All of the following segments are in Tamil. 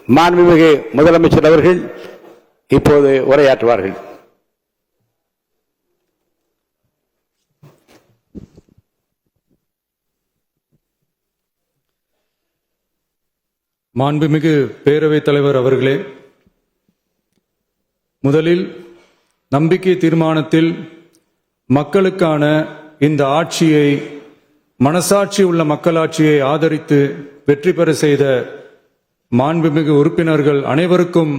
மாண்புமிகு முதலமைச்சர் அவர்கள் இப்போது உரையாற்றுவார்கள். மாண்புமிகு பேரவைத் தலைவர் அவர்களே, முதலில் நம்பிக்கை தீர்மானத்தில் மக்களுக்கான இந்த ஆட்சியை, மனசாட்சி உள்ள மக்களாட்சியை ஆதரித்து வெற்றி பெற செய்த மாண்புமிகு உறுப்பினர்கள் அனைவருக்கும்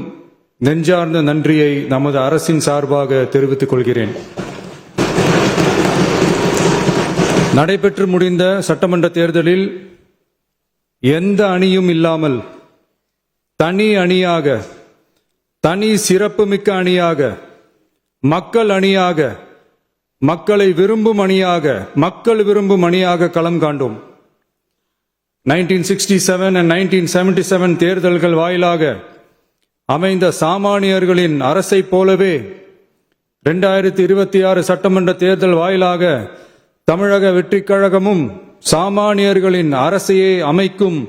நெஞ்சார்ந்த நன்றியை நமது அரசின் சார்பாக தெரிவித்துக் கொள்கிறேன். நடைபெற்று முடிந்த சட்டமன்ற தேர்தலில் எந்த அணியும் இல்லாமல் தனி அணியாக, தனி சிறப்புமிக்க அணியாக, மக்கள் அணியாக, மக்களை விரும்பும் அணியாக, மக்கள் விரும்பும் அணியாக களம் காண்டோம். 1967 and 1977 தேர்தல்கள் வாயிலாக அமைந்த சாமானியர்களின் அரசை போலவே 2026 சட்டமன்ற தேர்தல் வாயிலாக தமிழக வெற்றிக் கழகமும் சாமானியர்களின் அரசையே அமைக்கும்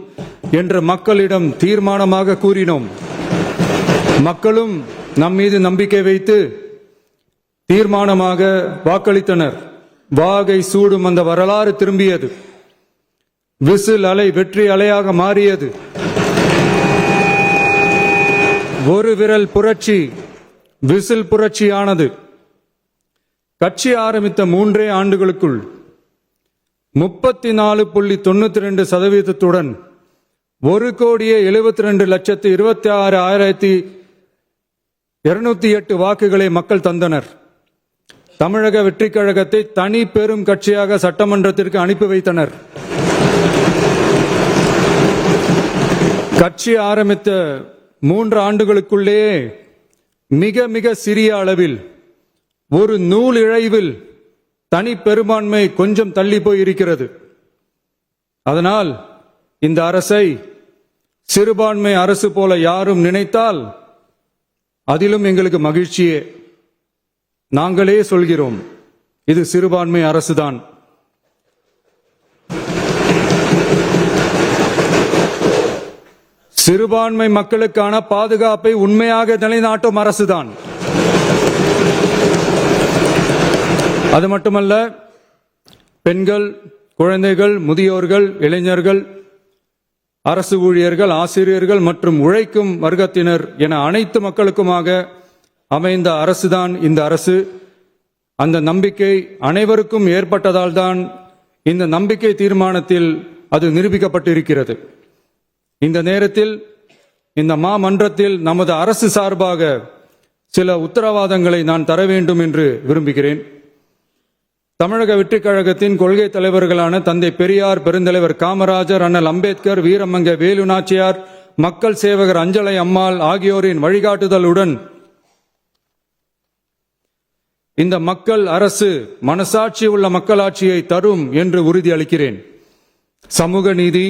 என்று மக்களிடம் தீர்மானமாக கூறினோம். மக்களும் நம் மீது நம்பிக்கை வைத்து தீர்மானமாக வாக்களித்தனர். வாகை சூடும் அந்த வரலாறு திரும்பியது. விசில் அலை வெற்றி அலையாக மாறியது. ஒரு விரல் புரட்சி விசில் புரட்சியானது. கட்சி ஆரம்பித்த 3 ஆண்டுகளுக்குள் 34.92% 1,72,26,208 வாக்குகளை மக்கள் தந்தனர். தமிழக வெற்றிக் கழகத்தை தனி பெரும் கட்சியாக சட்டமன்றத்திற்கு அனுப்பி வைத்தனர். கட்சி ஆரம்பித்த 3 ஆண்டுகளுக்குள்ளேயே மிக மிக சிறிய அளவில், ஒரு நூல் இழைவில் தனி பெரும்பான்மை கொஞ்சம் தள்ளி போயிருக்கிறது. அதனால் இந்த அரசை சிறுபான்மை அரசு போல யாரும் நினைத்தால் அதிலும் எங்களுக்கு மகிழ்ச்சியே. நாங்களே சொல்கிறோம், இது சிறுபான்மை அரசுதான். சிறுபான்மை மக்களுக்கான பாதுகாப்பை உண்மையாக நிலைநாட்டும் அரசுதான். அது மட்டுமல்ல, பெண்கள், குழந்தைகள், முதியோர்கள், இளைஞர்கள், அரசு ஊழியர்கள், ஆசிரியர்கள் மற்றும் உழைக்கும் வர்க்கத்தினர் என அனைத்து மக்களுக்குமாக அமைந்த அரசுதான் இந்த அரசு. அந்த நம்பிக்கை அனைவருக்கும் ஏற்பட்டதால் தான் இந்த நம்பிக்கை தீர்மானத்தில் அது நிரூபிக்கப்பட்டிருக்கிறது. இந்த நேரத்தில் இந்த மாமன்றத்தில் நமது அரசு சார்பாக சில உத்தரவாதங்களை நான் தர வேண்டும் என்று விரும்புகிறேன். தமிழக வெற்றிக் கழகத்தின் கொள்கை தலைவர்களான தந்தை பெரியார், பெருந்தலைவர் காமராஜர், அண்ணல் அம்பேத்கர், வீரமங்க வேலு நாச்சியார், மக்கள் சேவகர் அஞ்சலை அம்மாள் ஆகியோரின் வழிகாட்டுதலுடன் இந்த மக்கள் அரசு மனசாட்சி உள்ள மக்களாட்சியை தரும் என்று உறுதியளிக்கிறேன். சமூக நீதி,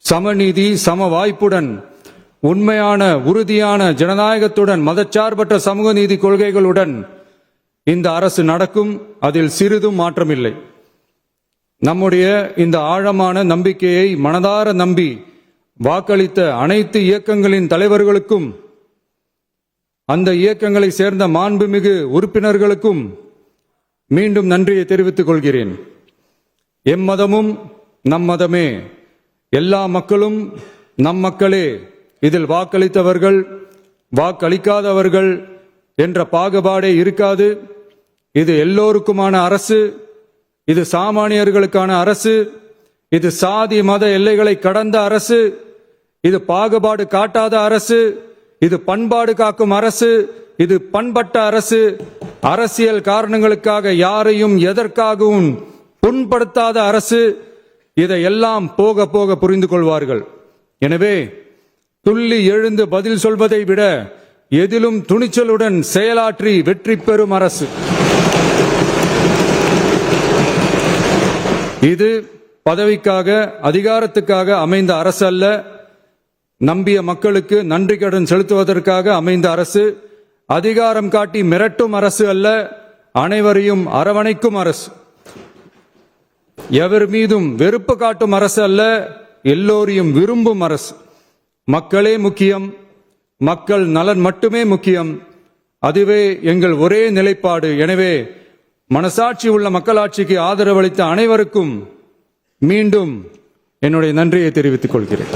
சமநீதி, சம வாய்ப்புடன், உண்மையான உறுதியான ஜனநாயகத்துடன், மதச்சார்பற்ற சமூக நீதி கொள்கைகளுடன் இந்த அரசு நடக்கும். அதில் சிறிதும் மாற்றமில்லை. நம்முடைய இந்த ஆழமான நம்பிக்கையை மனதார நம்பி வாக்களித்த அனைத்து இயக்கங்களின் தலைவர்களுக்கும், அந்த இயக்கங்களை சேர்ந்த மாண்புமிகு உறுப்பினர்களுக்கும் மீண்டும் நன்றியை தெரிவித்துக் கொள்கிறேன். எம்மதமும் நம் மதமே, எல்லா மக்களும் நம் மக்களே, இதில் வாக்களித்தவர்கள் வாக்களிக்காதவர்கள் என்ற பாகுபாடே இருக்காது. இது எல்லோருக்குமான அரசு. இது சாமானியர்களுக்கான அரசு. இது சாதி மத எல்லைகளை கடந்த அரசு. இது பாகுபாடு காட்டாத அரசு. இது பண்பாடு காக்கும் அரசு. இது பண்பட்ட அரசு. அரசியல் காரணங்களுக்காக யாரையும் எதற்காகவும் புண்படுத்தாத அரசு. இதையெல்லாம் போக போக புரிந்து கொள்வார்கள். எனவே துள்ளி எழுந்து பதில் சொல்வதை விட எதிலும் துணிச்சலுடன் செயலாற்றி வெற்றி பெறும் அரசு இது. பதவிக்காக, அதிகாரத்துக்காக அமைந்த அரசு அல்ல. நம்பிய மக்களுக்கு நன்றி கடன் செலுத்துவதற்காக அமைந்த அரசு. அதிகாரம் காட்டி மிரட்டும் அரசு அல்ல, அனைவரையும் அரவணைக்கும் அரசு. எவர் மீதும் வெறுப்பு காட்டும் அரசு அல்ல, எல்லோரையும் விரும்பும் அரசு. மக்களே முக்கியம், மக்கள் நலன் மட்டுமே முக்கியம், அதுவே எங்கள் ஒரே நிலைப்பாடு. எனவே மனசாட்சி உள்ள மக்களாட்சிக்கு ஆதரவளித்த அனைவருக்கும் மீண்டும் என்னுடைய நன்றியை தெரிவித்துக் கொள்கிறேன்.